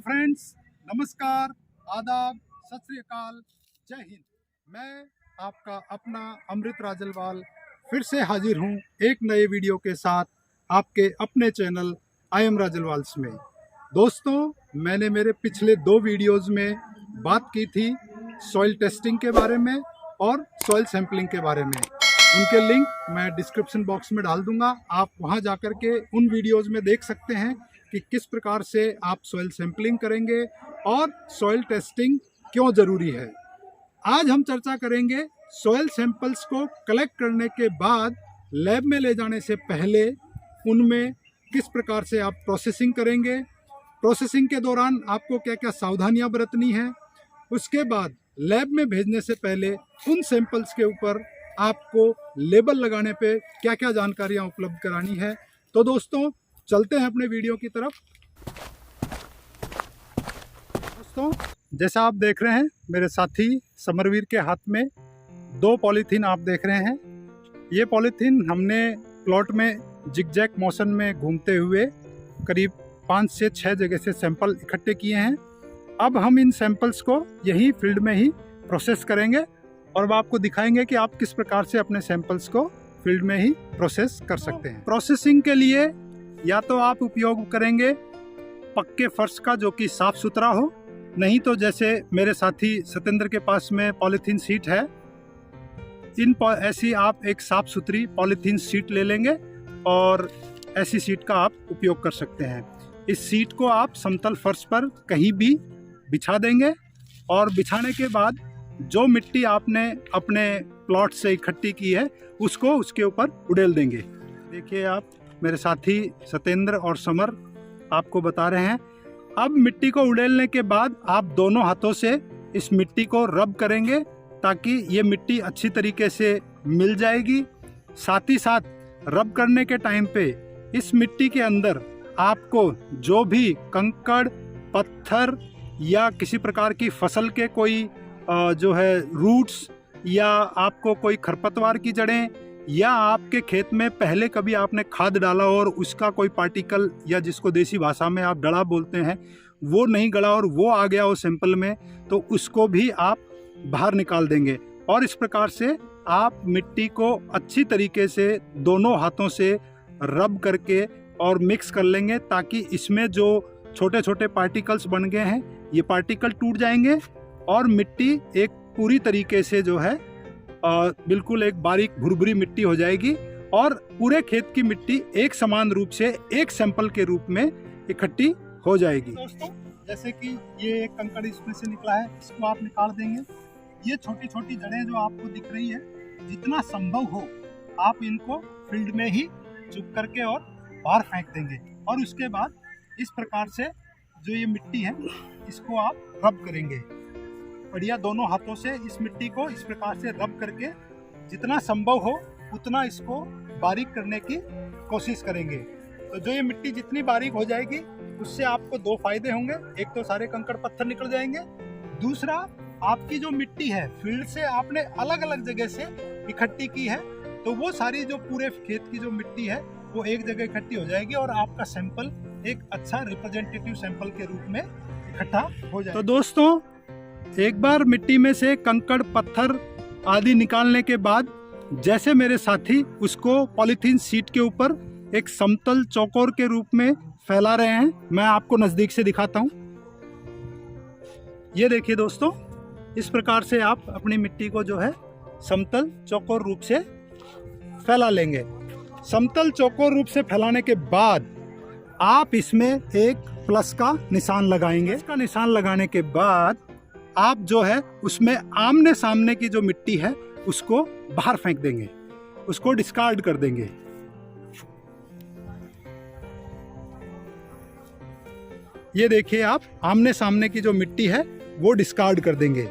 Friends, नमस्कार, आदाब, सत श्री अकाल, जय हिंद। मैं आपका अपना अमृत राजलवाल फिर से हाजिर हूँ एक नए वीडियो के साथ आपके अपने चैनल आई एम राजलवाल्स में। दोस्तों, मैंने मेरे पिछले 2 वीडियोस में बात की थी सॉइल टेस्टिंग के बारे में और सॉइल सैंपलिंग के बारे में। उनके लिंक मैं डिस्क्रिप्शन बॉक्स में डाल दूंगा। आप वहां जाकर के उन वीडियोस में देख सकते हैं कि किस प्रकार से आप सॉइल सैंपलिंग करेंगे और सॉइल टेस्टिंग क्यों ज़रूरी है। आज हम चर्चा करेंगे सॉइल सैंपल्स को कलेक्ट करने के बाद लैब में ले जाने से पहले उनमें किस प्रकार से आप प्रोसेसिंग करेंगे, प्रोसेसिंग के दौरान आपको क्या क्या सावधानियां बरतनी है, उसके बाद लैब में भेजने से पहले उन सैंपल्स के ऊपर आपको लेबल लगाने पे क्या क्या जानकारियां उपलब्ध करानी है। तो दोस्तों, चलते हैं अपने वीडियो की तरफ। दोस्तों, जैसा आप देख रहे हैं मेरे साथी समरवीर के हाथ में 2 पॉलीथीन आप देख रहे हैं। ये पॉलीथीन हमने प्लॉट में जिगजैग मोशन में घूमते हुए करीब 5 से 6 जगह से सैंपल इकट्ठे किए हैं। अब हम इन सैंपल्स को यही फील्ड में ही प्रोसेस करेंगे और अब आपको दिखाएंगे कि आप किस प्रकार से अपने सैंपल्स को फील्ड में ही प्रोसेस कर सकते हैं। प्रोसेसिंग के लिए या तो आप उपयोग करेंगे पक्के फर्श का जो कि साफ सुथरा हो, नहीं तो जैसे मेरे साथी सतेंद्र के पास में पॉलीथीन शीट है, ऐसी आप एक साफ सुथरी पॉलीथीन शीट ले लेंगे और ऐसी शीट का आप उपयोग कर सकते हैं। इस शीट को आप समतल फर्श पर कहीं भी बिछा देंगे और बिछाने के बाद जो मिट्टी आपने अपने प्लॉट से इकट्ठी की है उसको उसके ऊपर उड़ेल देंगे। देखिए, आप मेरे साथी सतेंद्र और समर आपको बता रहे हैं। अब मिट्टी को उड़ेलने के बाद आप दोनों हाथों से इस मिट्टी को रब करेंगे ताकि ये मिट्टी अच्छी तरीके से मिल जाएगी। साथ ही साथ रब करने के टाइम पे इस मिट्टी के अंदर आपको जो भी कंकड़, पत्थर या किसी प्रकार की फसल के कोई जो है रूट्स या आपको कोई खरपतवार की जड़ें या आपके खेत में पहले कभी आपने खाद डाला और उसका कोई पार्टिकल या जिसको देसी भाषा में आप डड़ा बोलते हैं वो नहीं गड़ा और वो आ गया हो सैंपल में, तो उसको भी आप बाहर निकाल देंगे। और इस प्रकार से आप मिट्टी को अच्छी तरीके से दोनों हाथों से रब करके और मिक्स कर लेंगे ताकि इसमें जो छोटे छोटे पार्टिकल्स बन गए हैं ये पार्टिकल टूट जाएंगे और मिट्टी एक पूरी तरीके से जो है बिल्कुल एक बारीक भुरभुरी मिट्टी हो जाएगी और पूरे खेत की मिट्टी एक समान रूप से एक सैंपल के रूप में इकट्ठी हो जाएगी। दोस्तों, जैसे कि ये एक कंकड़ इसमें से निकला है, इसको आप निकाल देंगे। ये छोटी छोटी जड़ें जो आपको दिख रही है, जितना संभव हो आप इनको फील्ड में ही चुप करके और बाहर फेंक देंगे और उसके बाद इस प्रकार से जो ये मिट्टी है इसको आप रब करेंगे बढ़िया दोनों हाथों से। इस मिट्टी को इस प्रकार से रब करके जितना संभव हो उतना इसको बारीक करने की कोशिश करेंगे। तो जो ये मिट्टी जितनी बारीक हो जाएगी उससे आपको 2 फायदे होंगे। एक तो सारे कंकड़ पत्थर निकल जाएंगे, दूसरा आपकी जो मिट्टी है फील्ड से आपने अलग अलग जगह से इकट्ठी की है तो वो सारी जो पूरे खेत की जो मिट्टी है वो एक जगह इकट्ठी हो जाएगी और आपका सैंपल एक अच्छा रिप्रेजेंटेटिव सैंपल के रूप में इकट्ठा हो जाएगा। तो दोस्तों, एक बार मिट्टी में से कंकड़, पत्थर आदि निकालने के बाद जैसे मेरे साथी उसको पॉलीथीन शीट के ऊपर एक समतल चौकोर के रूप में फैला रहे हैं, मैं आपको नजदीक से दिखाता हूं। ये देखिए दोस्तों, इस प्रकार से आप अपनी मिट्टी को जो है समतल चौकोर रूप से फैला लेंगे। समतल चौकोर रूप से फैलाने के बाद आप इसमें एक प्लस का निशान लगाएंगे। इसका निशान लगाने के बाद आप जो है उसमें आमने सामने की जो मिट्टी है उसको बाहर फेंक देंगे, उसको डिस्कार्ड कर देंगे। ये देखिए, आप आमने सामने की जो मिट्टी है वो डिस्कार्ड कर देंगे।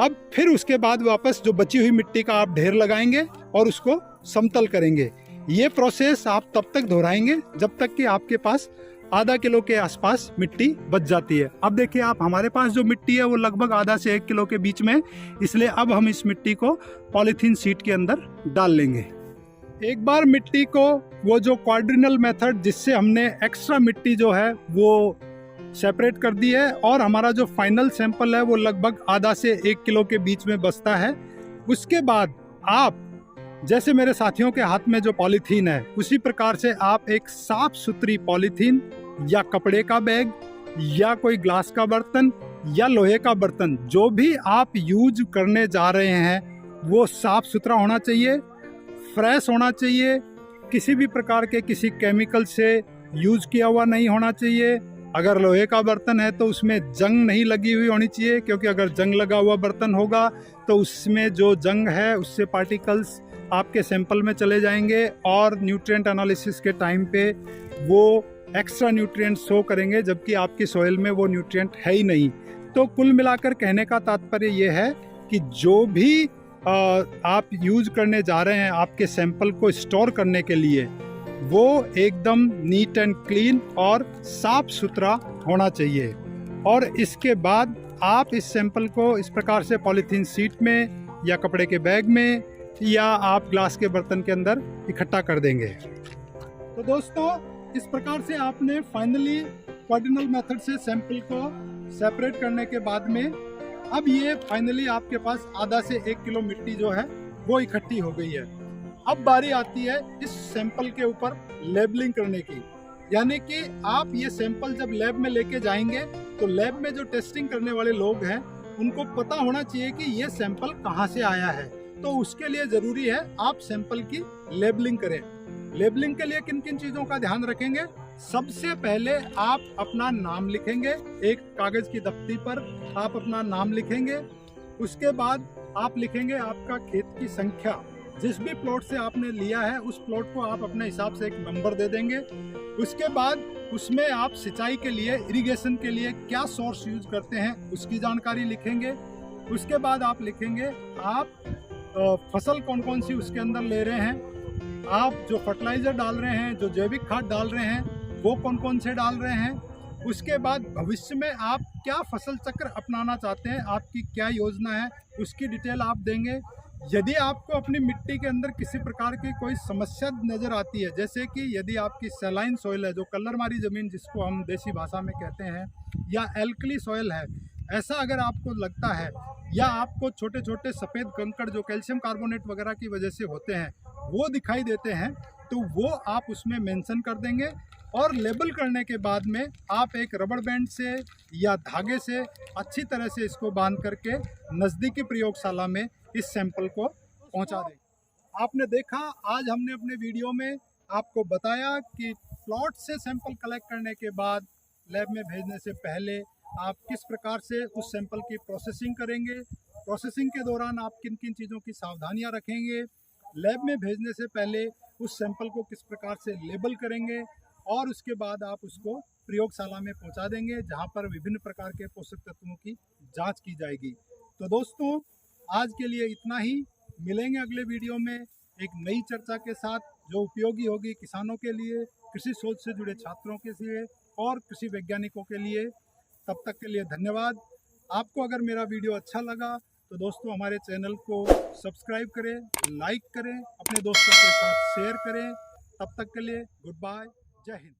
अब फिर उसके बाद वापस जो बची हुई मिट्टी का आप ढेर लगाएंगे और उसको समतल करेंगे। ये प्रोसेस आप तब तक दोहराएंगे जब तक कि आपके पास आधा किलो के आसपास मिट्टी बच जाती है। अब देखिए, आप हमारे पास जो मिट्टी है वो लगभग आधा से 1 किलो के बीच में, इसलिए अब हम इस मिट्टी को पॉलीथीन शीट के अंदर डाल लेंगे। एक बार मिट्टी को वो जो क्वाड्रिनल मेथड जिससे हमने एक्स्ट्रा मिट्टी जो है वो सेपरेट कर दी है और हमारा जो फाइनल सैंपल है वो लगभग आधा से 1 किलो के बीच में बचता है। उसके बाद आप जैसे मेरे साथियों के हाथ में जो पॉलीथीन है उसी प्रकार से आप एक साफ सुथरी पॉलीथीन या कपड़े का बैग या कोई ग्लास का बर्तन या लोहे का बर्तन जो भी आप यूज करने जा रहे हैं वो साफ सुथरा होना चाहिए, फ्रेश होना चाहिए, किसी भी प्रकार के किसी केमिकल से यूज किया हुआ नहीं होना चाहिए। अगर लोहे का बर्तन है तो उसमें जंग नहीं लगी हुई होनी चाहिए, क्योंकि अगर जंग लगा हुआ बर्तन होगा तो उसमें जो जंग है उससे पार्टिकल्स आपके सैंपल में चले जाएंगे और न्यूट्रिएंट एनालिसिस के टाइम पे वो एक्स्ट्रा न्यूट्रिएंट शो करेंगे, जबकि आपकी सॉइल में वो न्यूट्रिएंट है ही नहीं। तो कुल मिलाकर कहने का तात्पर्य ये है कि जो भी आप यूज करने जा रहे हैं आपके सैंपल को स्टोर करने के लिए वो एकदम नीट एंड क्लीन और साफ सुथरा होना चाहिए। और इसके बाद आप इस सैंपल को इस प्रकार से पॉलीथीन शीट में या कपड़े के बैग में या आप ग्लास के बर्तन के अंदर इकट्ठा कर देंगे। तो दोस्तों, इस प्रकार से आपने फाइनली क्वाड्रिनल मेथड से सैंपल को सेपरेट करने के बाद में अब ये फाइनली आपके पास आधा से 1 किलो मिट्टी जो है वो इकट्ठी हो गई है। अब बारी आती है इस सैंपल के ऊपर लेबलिंग करने की, यानी कि आप ये सैंपल जब लैब में लेके जाएंगे तो लैब में जो टेस्टिंग करने वाले लोग हैं उनको पता होना चाहिए कि ये सैंपल कहाँ से आया है। तो उसके लिए जरूरी है आप सैंपल की लेबलिंग करें। लेबलिंग के लिए किन किन चीजों का ध्यान रखेंगे? सबसे पहले आप अपना नाम लिखेंगे, एक कागज की दफ्ती पर आप अपना नाम लिखेंगे। उसके बाद आप लिखेंगे आपका खेत की संख्या, जिस भी प्लॉट से आपने लिया है उस प्लॉट को आप अपने हिसाब से एक नंबर दे देंगे। उसके बाद उसमें आप सिंचाई के लिए, इरिगेशन के लिए क्या सोर्स यूज करते हैं उसकी जानकारी लिखेंगे। उसके बाद आप लिखेंगे आप फसल कौन कौन सी उसके अंदर ले रहे हैं, आप जो फर्टिलाइजर डाल रहे हैं, जो जैविक खाद डाल रहे हैं वो कौन कौन से डाल रहे हैं। उसके बाद भविष्य में आप क्या फसल चक्र अपनाना चाहते हैं, आपकी क्या योजना है उसकी डिटेल आप देंगे। यदि आपको अपनी मिट्टी के अंदर किसी प्रकार की कोई समस्या नज़र आती है, जैसे कि यदि आपकी सैलाइन सॉइल है, जो कलर मारी ज़मीन जिसको हम देसी भाषा में कहते हैं, या एल्कली सॉइल है, ऐसा अगर आपको लगता है, या आपको छोटे छोटे सफ़ेद कंकड़ जो कैल्शियम कार्बोनेट वगैरह की वजह से होते हैं वो दिखाई देते हैं, तो वो आप उसमें मेंशन कर देंगे। और लेबल करने के बाद में आप एक रबड़ बैंड से या धागे से अच्छी तरह से इसको बांध करके नज़दीकी प्रयोगशाला में इस सैंपल को पहुंचा दें। आपने देखा, आज हमने अपने वीडियो में आपको बताया कि प्लॉट से सैंपल कलेक्ट करने के बाद लैब में भेजने से पहले आप किस प्रकार से उस सैंपल की प्रोसेसिंग करेंगे, प्रोसेसिंग के दौरान आप किन किन चीज़ों की सावधानियां रखेंगे, लैब में भेजने से पहले उस सैंपल को किस प्रकार से लेबल करेंगे, और उसके बाद आप उसको प्रयोगशाला में पहुंचा देंगे जहां पर विभिन्न प्रकार के पोषक तत्वों की जांच की जाएगी। तो दोस्तों, आज के लिए इतना ही। मिलेंगे अगले वीडियो में एक नई चर्चा के साथ जो उपयोगी होगी किसानों के लिए, कृषि शोध से जुड़े छात्रों के लिए और कृषि वैज्ञानिकों के लिए। तब तक के लिए धन्यवाद। आपको अगर मेरा वीडियो अच्छा लगा तो दोस्तों हमारे चैनल को सब्सक्राइब करें, लाइक करें, अपने दोस्तों के साथ शेयर करें। तब तक के लिए गुड बाय, जय हिंद।